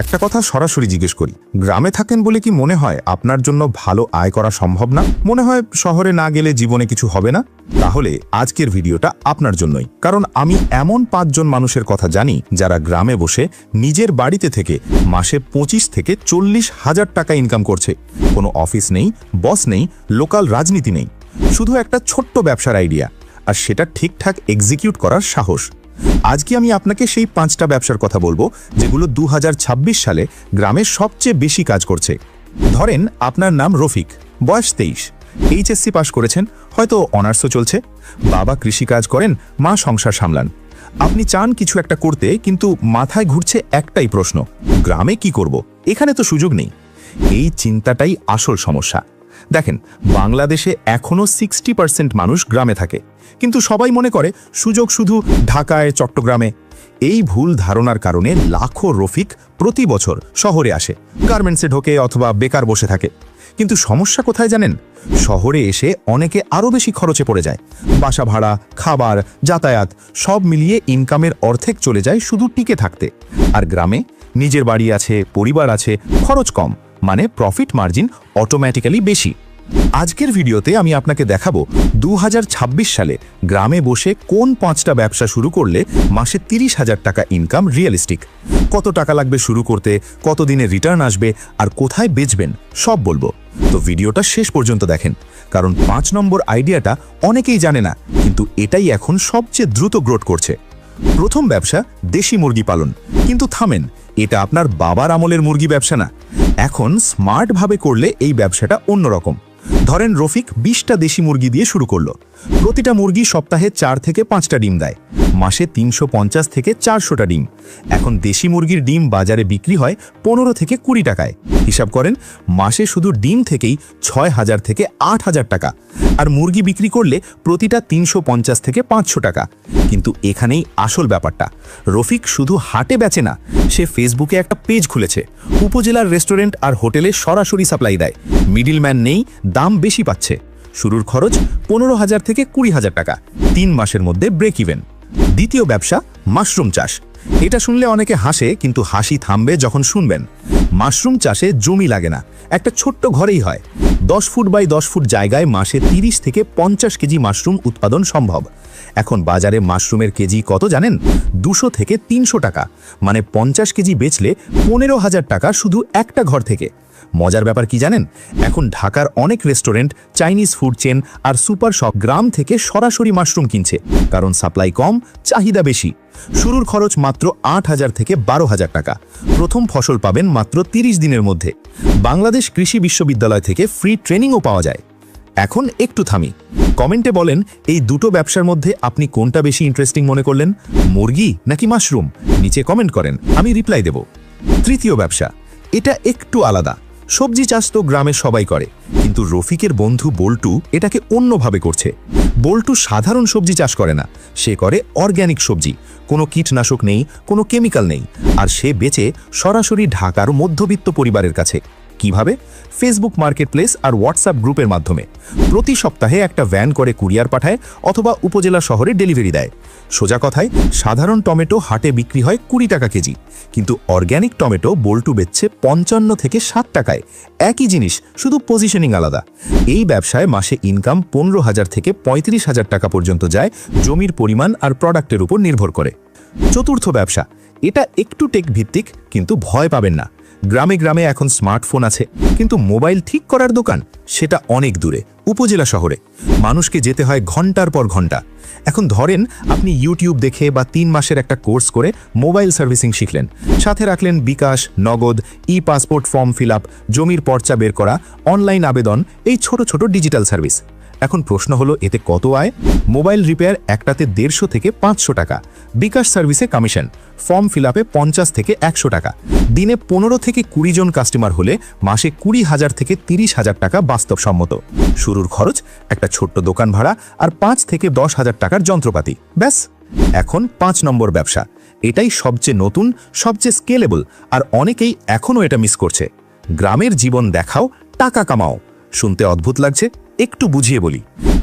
একটা কথা সরাসরি জিজ্ঞেস করি, গ্রামে থাকেন বলে কি মনে হয় আপনার জন্য ভালো আয় করা সম্ভব না? মনে হয় শহরে না গেলে জীবনে কিছু হবে না? তাহলে আজকের ভিডিওটা আপনার জন্যই, কারণ আমি এমন 5 জন মানুষের কথা জানি যারা গ্রামে বসে নিজের বাড়িতে থেকে মাসে 25 থেকে 40 হাজার টাকা ইনকাম করছে। কোনো অফিস নেই, বস নেই, লোকাল রাজনীতি নেই, শুধু একটা ছোট্ট ব্যবসার আইডিয়া, আর সেটা ঠিকঠাক এক্সিকিউট করার সাহস। আজকে আমি আপনাকে সেই 5টা ব্যবসার কথা বলবো যেগুলো 2026 সালে গ্রামে সবচেয়ে বেশি কাজ করছে। ধরেন আপনার নাম রফিক, বয়স 23, এইচএসসি পাশ করেছেন, হয়তো অনার্সও চলছে, বাবা কৃষিকাজ করেন, মা সংসার সামলান। আপনি চান কিছু একটা করতে, কিন্তু মাথায় ঘুরছে একটাই প্রশ্ন, গ্রামে কি করব? এখানে তো সুযোগ নেই। এই চিন্তাটাই আসল সমস্যা। দেখেন, বাংলাদেশে এখনো 60% মানুষ গ্রামে থাকে, কিন্তু সবাই মনে করে সুযোগ শুধু ঢাকায়, চট্টগ্রামে। এই ভুল ধারণার কারণে লাখো রফিক প্রতি বছর শহরে আসে, গার্মেন্টসে ঢোকে অথবা বেকার বসে থাকে। কিন্তু সমস্যা কোথায় জানেন? শহরে এসে অনেকে আরও বেশি খরচে পড়ে যায়। বাসা ভাড়া, খাবার, যাতায়াত সব মিলিয়ে ইনকামের অর্ধেক চলে যায় শুধু টিকে থাকতে। আর গ্রামে নিজের বাড়ি আছে, পরিবার আছে, খরচ কম, মানে প্রফিট মার্জিন অটোমেটিক্যালি বেশি। আজকের ভিডিওতে আমি আপনাকে দেখাবো 2026 সালে গ্রামে বসে কোন 5টা ব্যবসা শুরু করলে মাসে 30,000 টাকা ইনকাম রিয়েলিস্টিক। কত টাকা লাগবে শুরু করতে, কতদিনে রিটার্ন আসবে, আর কোথায় বেচবেন সব বলবো। তো ভিডিওটা শেষ পর্যন্ত দেখেন, কারণ 5 নম্বর আইডিয়াটা অনেকেই জানে না, কিন্তু এটাই এখন সবচেয়ে দ্রুত গ্রোথ করছে। প্রথম ব্যবসা দেশি মুরগি পালন। কিন্তু থামেন, এটা আপনার বাবার আমলের মুরগি ব্যবসা না। এখন স্মার্টভাবে করলে এই ব্যবসাটা অন্যরকম। ধরেন রফিক 20টা দেশি মুরগি দিয়ে শুরু করলো। প্রতিটা মুরগি সপ্তাহে 4 থেকে 5টা ডিম দেয়, মাসে 350 থেকে 400টা ডিম। এখন দেশি মুরগির ডিম বাজারে বিক্রি হয় 15 থেকে 20 টাকায়। হিসাব করেন, মাসে শুধু ডিম থেকেই 6,000 থেকে 8,000 টাকা। আর মুরগি বিক্রি করলে প্রতিটা 350 থেকে 500 টাকা। কিন্তু এখানেই আসল ব্যাপারটা, রফিক শুধু হাটে বেচে না, সে ফেসবুকে একটা পেজ খুলেছে, উপজেলার রেস্টুরেন্ট আর হোটেলে সরাসরি সাপ্লাই দেয়। মিডলম্যান নেই, দাম বেশি পাচ্ছে। শুরুর খরচ 15,000 থেকে 20,000 টাকা, 3 মাসের মধ্যে ব্রেক ইভেন। দ্বিতীয় ব্যবসা মাশরুম চাষ। এটা শুনলে অনেকে হাসে, কিন্তু হাসি থামবে যখন শুনবেন। মাশরুম চাষে জমি লাগে না, একটা ছোট্ট ঘরেই হয়। 10 ফুট বাই 10 ফুট জায়গায় মাসে 30 থেকে 50 কেজি মাশরুম উৎপাদন সম্ভব। এখন বাজারে মাশরুমের কেজি কত জানেন? 200 থেকে 300 টাকা, মানে 50 কেজি বেচলে 15,000 টাকা শুধু একটা ঘর থেকে। মজার ব্যাপার কি জানেন? এখন ঢাকার অনেক রেস্টুরেন্ট, চাইনিজ ফুড চেন আর সুপার শপ গ্রাম থেকে সরাসরি মাশরুম কিনছে, কারণ সাপ্লাই কম, চাহিদা বেশি। শুরুর খরচ মাত্র 8,000 থেকে 12,000 টাকা। প্রথম ফসল পাবেন মাত্র 30 দিনের মধ্যে। বাংলাদেশ কৃষি বিশ্ববিদ্যালয় থেকে ফ্রি ট্রেনিংও পাওয়া যায়। এখন একটু থামি, কমেন্টে বলেন এই দুটো ব্যবসার মধ্যে আপনি কোনটা বেশি ইন্টারেস্টিং মনে করলেন, মুরগি নাকি মাশরুম? নিচে কমেন্ট করেন, আমি রিপ্লাই দেব। তৃতীয় ব্যবসা, এটা একটু আলাদা। সবজি চাষ তো গ্রামে সবাই করে, কিন্তু রফিকের বন্ধু বল্টু এটাকে অন্যভাবে করছে। বল্টু সাধারণ সবজি চাষ করে না, সে করে অর্গ্যানিক সবজি। কোনো কীটনাশক নেই, কোনো কেমিক্যাল নেই, আর সে বেচে সরাসরি ঢাকার মধ্যবিত্ত পরিবারের কাছে। কিভাবে? ফেসবুক মার্কেটপ্লেস আর হোয়াটসঅ্যাপ গ্রুপের মাধ্যমে। প্রতি সপ্তাহে একটা ভ্যান করে কুরিয়ার পাঠায় অথবা উপজেলা শহরে ডেলিভারি দেয়। সোজা কথায়, সাধারণ টমেটো হাটে বিক্রি হয় 20 টাকা কেজি, কিন্তু অর্গ্যানিক টমেটো বল্টু বেচছে 55 থেকে 60 টাকায়। একই জিনিস, শুধু পজিশনিং আলাদা। এই ব্যবসায় মাসে ইনকাম 15,000 থেকে 35,000 টাকা পর্যন্ত যায়, জমির পরিমাণ আর প্রোডাক্টের উপর নির্ভর করে। চতুর্থ ব্যবসা, এটা একটু টেক ভিত্তিক, কিন্তু ভয় পাবেন না। গ্রামে গ্রামে এখন স্মার্টফোন আছে, কিন্তু মোবাইল ঠিক করার দোকান সেটা অনেক দূরে, উপজেলা শহরে। মানুষকে যেতে হয় ঘন্টার পর ঘন্টা। এখন ধরেন আপনি ইউটিউব দেখে বা 3 মাসের একটা কোর্স করে মোবাইল সার্ভিসিং শিখলেন, সাথে রাখলেন বিকাশ, নগদ, পাসপোর্ট ফর্ম ফিল আপ, জমির পর্চা বের করা, অনলাইন আবেদন, এই ছোট ছোট ডিজিটাল সার্ভিস। এখন প্রশ্ন হলো, এতে কত আয়? মোবাইল রিপেয়ার একটাতে 150 থেকে 500 টাকা, বিকাশ সার্ভিসে কমিশন, ফর্ম ফিল আপে 50 থেকে 100 টাকা। দিনে 15 থেকে 20 জন কাস্টমার হলে মাসে 20,000 থেকে 30,000 টাকা বাস্তবসম্মত। শুরুর খরচ একটা ছোট্ট দোকান ভাড়া আর 5 থেকে 10,000 টাকার যন্ত্রপাতি, ব্যাস। এখন 5 নম্বর ব্যবসা, এটাই সবচেয়ে নতুন, সবচেয়ে স্কেলেবল, আর অনেকেই এখনও এটা মিস করছে। গ্রামের জীবন দেখাও, টাকা কামাও। শুনতে অদ্ভুত লাগছে, একটু বুঝিয়ে বলি।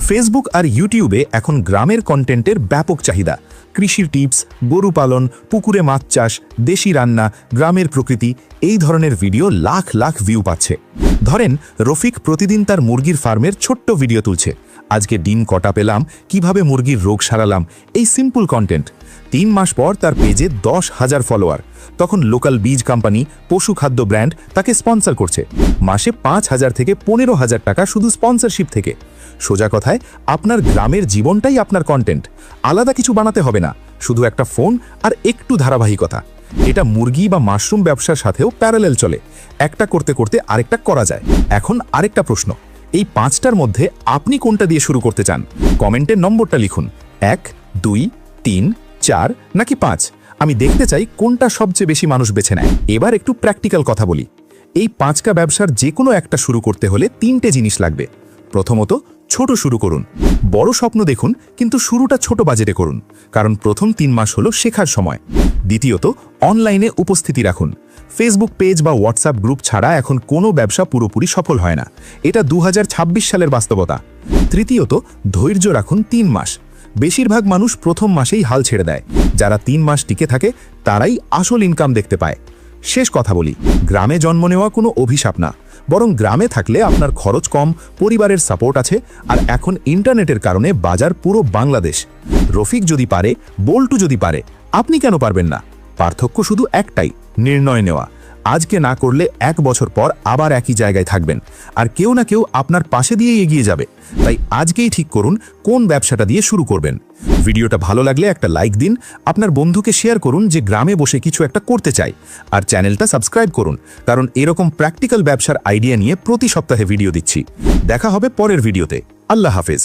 ফেসবুক আর ইউটিউবে এখন গ্রামের কন্টেন্টের ব্যাপক চাহিদা। কৃষির টিপস, গরু পালন, পুকুরে মাছ চাষ, দেশি রান্না, গ্রামের প্রকৃতি, এই ধরনের ভিডিও লাখ লাখ ভিউ পাচ্ছে। ধরেন রফিক প্রতিদিন তার মুরগির ফার্মের ছোট্ট ভিডিও তুলছে। আজকে ডিম কটা পেলাম, কিভাবে মুরগির রোগ সারালাম, এই সিম্পল কন্টেন্ট। 3 মাস পর তার পেজে 10,000 ফলোয়ার। তখন লোকাল বীজ কোম্পানি, পশু খাদ্য ব্র্যান্ড তাকে স্পন্সর করছে। মাসে 5,000 থেকে 15,000 টাকা শুধু স্পন্সরশিপ থেকে। সোজা কথায়, আপনার গ্রামের জীবনটাই আপনার কন্টেন্ট। আলাদা কিছু বানাতে হবে না, শুধু একটা ফোন আর একটু ধারাবাহিকতা। এটা মুরগি বা মাশরুম ব্যবসার সাথেও প্যারালেল চলে। একটা করতে করতে আরেকটা করা যায়। এখন আরেকটা প্রশ্ন, এই 5টার মধ্যে আপনি কোনটা দিয়ে শুরু করতে চান? কমেন্টের নম্বরটা লিখুন, 1, 2, 3, 4 নাকি 5। আমি দেখতে চাই কোনটা সবচেয়ে বেশি মানুষ বেছে নেয়। এবার একটু প্র্যাকটিক্যাল কথা বলি। এই 5টা ব্যবসার যে কোনো একটা শুরু করতে হলে 3টে জিনিস লাগবে। প্রথমত, ছোট শুরু করুন। বড় স্বপ্ন দেখুন, কিন্তু শুরুটা ছোট বাজেটে করুন, কারণ প্রথম 3 মাস হলো শেখার সময়। দ্বিতীয়ত, অনলাইনে উপস্থিতি রাখুন। ফেসবুক পেজ বা হোয়াটসঅ্যাপ গ্রুপ ছাড়া এখন কোনো ব্যবসা পুরোপুরি সফল হয় না। এটা 2026 সালের বাস্তবতা। তৃতীয়ত, ধৈর্য রাখুন 3 মাস। বেশিরভাগ মানুষ প্রথম মাসেই হাল ছেড়ে দেয়। যারা 3 মাস টিকে থাকে তারাই আসল ইনকাম দেখতে পায়। শেষ কথা বলি, গ্রামে জন্ম নেওয়া কোনো অভিশাপ না, বরং গ্রামে থাকলে আপনার খরচ কম, পরিবারের সাপোর্ট আছে, আর এখন ইন্টারনেটের কারণে বাজার পুরো বাংলাদেশ। রফিক যদি পারে, বল্টু যদি পারে, আপনি কেন পারবেন না? পার্থক্য শুধু একটাই, নির্ণয় নেওয়া। আজকে না করলে 1 বছর পর আবার একই জায়গায় থাকবেন, আর কেউ না কেউ আপনার পাশে দিয়ে এগিয়ে যাবে। তাই আজকেই ঠিক করুন কোন ব্যবসাটা দিয়ে শুরু করবেন। ভিডিওটা ভালো লাগলে একটা লাইক দিন, আপনার বন্ধুকে শেয়ার করুন যে গ্রামে বসে কিছু একটা করতে চাই, আর চ্যানেলটা সাবস্ক্রাইব করুন, কারণ এরকম প্র্যাকটিক্যাল ব্যবসার আইডিয়া নিয়ে প্রতি সপ্তাহে ভিডিও দিচ্ছি। দেখা হবে পরের ভিডিওতে। আল্লাহ হাফেজ।